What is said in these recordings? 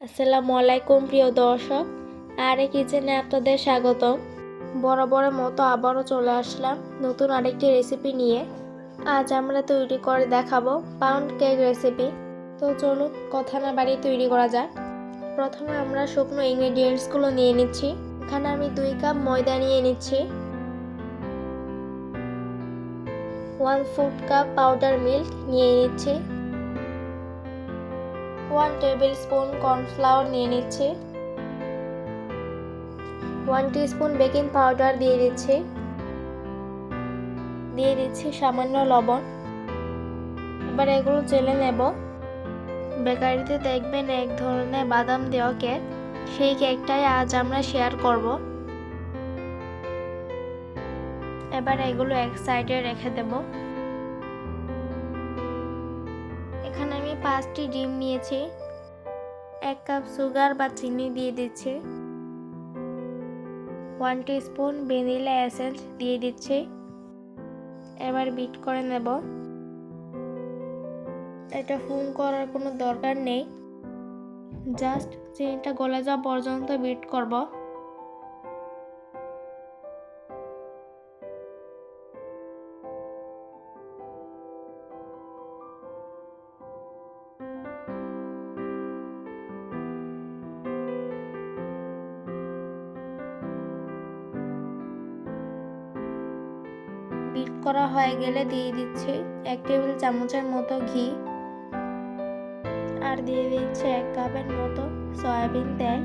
আসসালামু আলাইকুম প্রিয় দর্শক, আরে কিচেনে আপনাদের স্বাগত। বরাবরের মতো আবারও চলে আসলাম নতুন আরেকটি রেসিপি নিয়ে। আজ আমরা তৈরি করে দেখাবো পাউন্ড কেক রেসিপি। তো চলুন কথা না বাড়িয়ে তৈরি করা যাক। প্রথমে আমরা শুকনো ইনগ্রেডিয়েন্টসগুলো নিয়ে নিচ্ছি। এখানে আমি 2 কাপ ময়দা নিয়ে নিচ্ছি, 1/4 কাপ পাউডার মিল্ক নিয়ে নিচ্ছি, 1 টেবিল স্পুন কর্নফ্লাওয়ার নিয়ে নিচ্ছি, 1 টিস্পুন বেকিং পাউডার দিয়ে দিচ্ছি সামান্য লবণ। এবার এগুলো চেলে নেব। বেকারিতে দেখবেন এক ধরনের বাদাম দেওয়া কেক, সেই কেকটাই আজ আমরা শেয়ার করব। এবার এগুলো এক সাইডে রেখে দেব। এখানে আমি 5টি ডিম নিয়েছি, 1 কাপ সুগার বা চিনি দিয়ে দিচ্ছি, 1 টিস্পুন ভ্যানিলা এসেন্স দিয়ে দিচ্ছি। এবার বিট করে নেব। এটা ফোম করার কোনো দরকার নেই, জাস্ট চিনিটা গলে যাওয়া পর্যন্ত বিট করব। বিট করা হয়ে গেলে দিয়ে দিচ্ছি 1 টেবিল চামচের মতো ঘি, আর দিয়ে দিচ্ছি 1 কাপের মতো সয়াবিন তেল।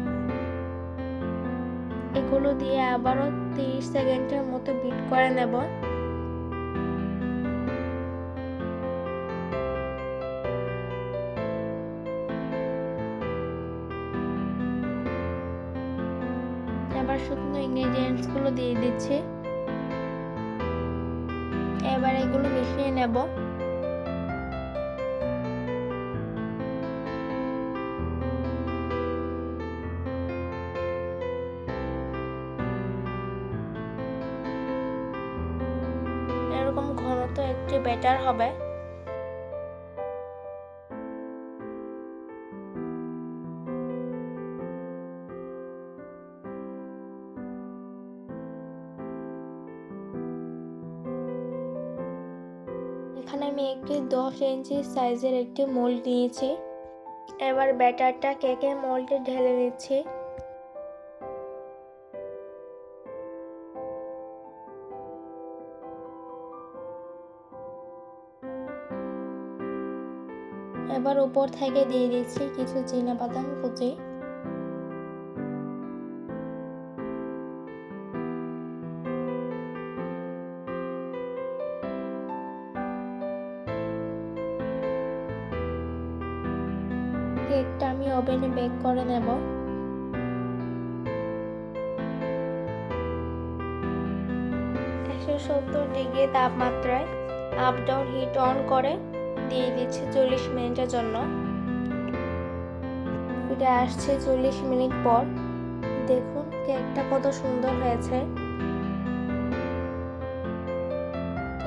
এগুলো দিয়ে আবারও 30 সেকেন্ডের মতো বিট করে নেব। এবার শুকনো ইনগ্রেডিয়েন্টসগুলো দিয়ে দিচ্ছি। এবার এগুলো মিশিয়ে নেব। এরকম ঘনত্ব একটু বেটার হবে। এখানে আমি একটি 10 ইঞ্চি সাইজের একটি মোল্ড নিয়েছি। এবার ব্যাটারটা কেকের মোল্ডে ঢেলে নিচ্ছি। এবার উপর থেকে দিয়ে দিচ্ছি কিছু চীনাবাদাম কুচি। কেকটা আমি ওভেনে বেক করে নেব। 170 ডিগ্রি তাপমাত্রায় আপ ডাউন হিট অন করে দিয়ে দিচ্ছি 40 মিনিটের জন্য। ফিরে আসছে 40 মিনিট পর। দেখুন কেকটা কত সুন্দর হয়েছে।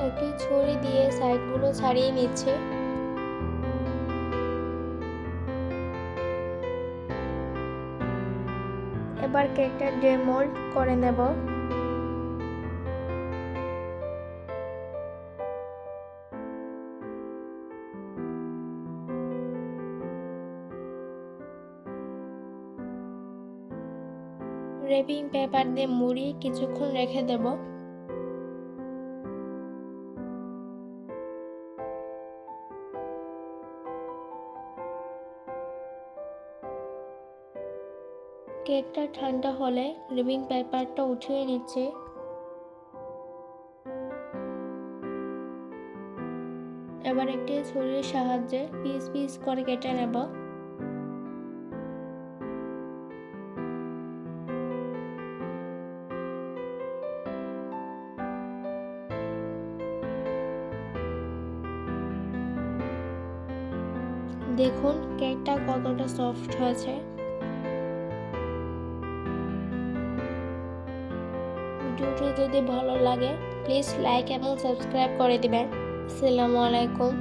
একটি ছুরি দিয়ে সাইডগুলো ছাড়িয়ে নিচ্ছি। এবার কেকটা ডিমোল্ড করে নেব। র্যাপিং পেপার দিয়ে মুড়িয়ে কিছুক্ষণ রেখে দেব। কেকটা ঠান্ডা হলে র্যাপিং পেপারটা উঠিয়ে নিচ্ছি। এবার একটি ছুরির সাহায্যে পিস পিস করে কেটে নেব। দেখুন কেকটা কতটা সফট হয়েছে। ভিডিওটি যদি ভালো লাগে প্লিজ লাইক এবং সাবস্ক্রাইব করে দিবেন। আসসালামু আলাইকুম।